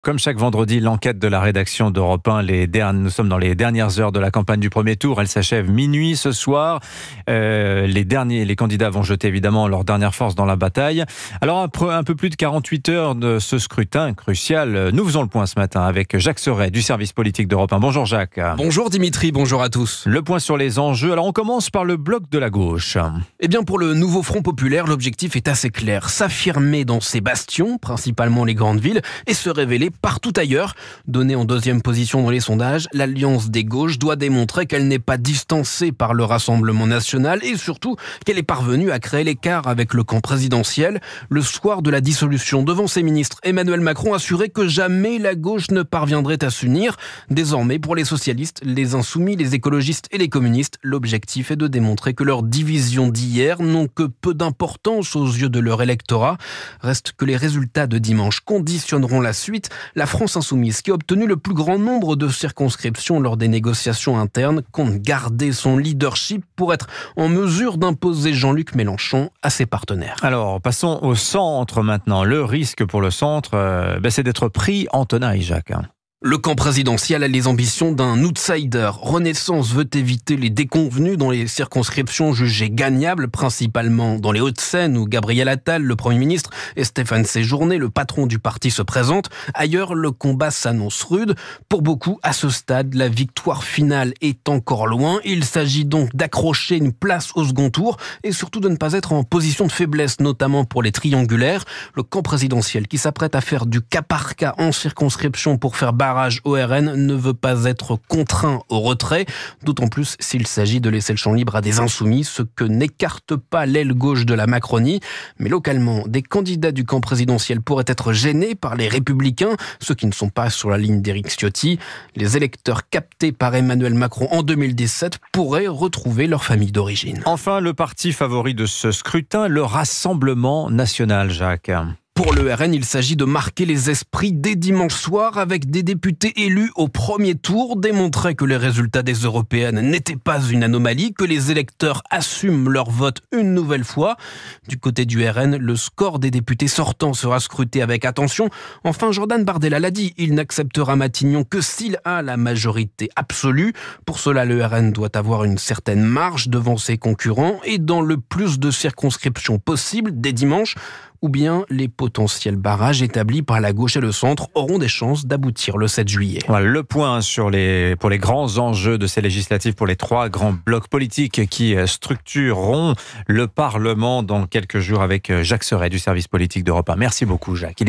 Comme chaque vendredi, l'enquête de la rédaction d'Europe 1, nous sommes dans les dernières heures de la campagne du premier tour. Elle s'achève minuit ce soir. Les candidats vont jeter évidemment leur dernière force dans la bataille. Alors après un peu plus de 48 heures de ce scrutin crucial, nous faisons le point ce matin avec Jacques Serret du service politique d'Europe 1. Bonjour Jacques. Bonjour Dimitri, bonjour à tous. Le point sur les enjeux. Alors on commence par le bloc de la gauche. Eh bien pour le nouveau Front populaire, l'objectif est assez clair. S'affirmer dans ses bastions, principalement les grandes villes, et se révéler partout ailleurs. Donnée en deuxième position dans les sondages, l'Alliance des gauches doit démontrer qu'elle n'est pas distancée par le Rassemblement national et surtout qu'elle est parvenue à créer l'écart avec le camp présidentiel. Le soir de la dissolution, devant ses ministres, Emmanuel Macron assurait que jamais la gauche ne parviendrait à s'unir. Désormais, pour les socialistes, les insoumis, les écologistes et les communistes, l'objectif est de démontrer que leurs divisions d'hier n'ont que peu d'importance aux yeux de leur électorat. Reste que les résultats de dimanche conditionneront la suite. La France insoumise, qui a obtenu le plus grand nombre de circonscriptions lors des négociations internes, compte garder son leadership pour être en mesure d'imposer Jean-Luc Mélenchon à ses partenaires. Alors passons au centre maintenant. Le risque pour le centre, c'est d'être pris en tenaille, Jacques. Le camp présidentiel a les ambitions d'un outsider. Renaissance veut éviter les déconvenus dans les circonscriptions jugées gagnables, principalement dans les Hauts-de-Seine où Gabriel Attal, le Premier ministre, et Stéphane Séjourné, le patron du parti, se présentent. Ailleurs, le combat s'annonce rude. Pour beaucoup, à ce stade, la victoire finale est encore loin. Il s'agit donc d'accrocher une place au second tour et surtout de ne pas être en position de faiblesse, notamment pour les triangulaires. Le camp présidentiel qui s'apprête à faire du cas par cas en circonscription pour faire barrage au RN ne veut pas être contraint au retrait, d'autant plus s'il s'agit de laisser le champ libre à des insoumis, ce que n'écarte pas l'aile gauche de la Macronie. Mais localement, des candidats du camp présidentiel pourraient être gênés par les Républicains, ceux qui ne sont pas sur la ligne d'Éric Ciotti. Les électeurs captés par Emmanuel Macron en 2017 pourraient retrouver leur famille d'origine. Enfin, le parti favori de ce scrutin, le Rassemblement national, Jacques. Pour le RN, il s'agit de marquer les esprits dès dimanche soir avec des députés élus au premier tour, démontrer que les résultats des européennes n'étaient pas une anomalie, que les électeurs assument leur vote une nouvelle fois. Du côté du RN, le score des députés sortants sera scruté avec attention. Enfin, Jordan Bardella l'a dit, il n'acceptera Matignon que s'il a la majorité absolue. Pour cela, le RN doit avoir une certaine marge devant ses concurrents et dans le plus de circonscriptions possible dès dimanche, ou bien les potentiels barrages établis par la gauche et le centre auront des chances d'aboutir le 7 juillet. Voilà, le point pour les grands enjeux de ces législatives, pour les trois grands blocs politiques qui structureront le Parlement dans quelques jours avec Jacques Serret du service politique d'Europe 1. Merci beaucoup Jacques.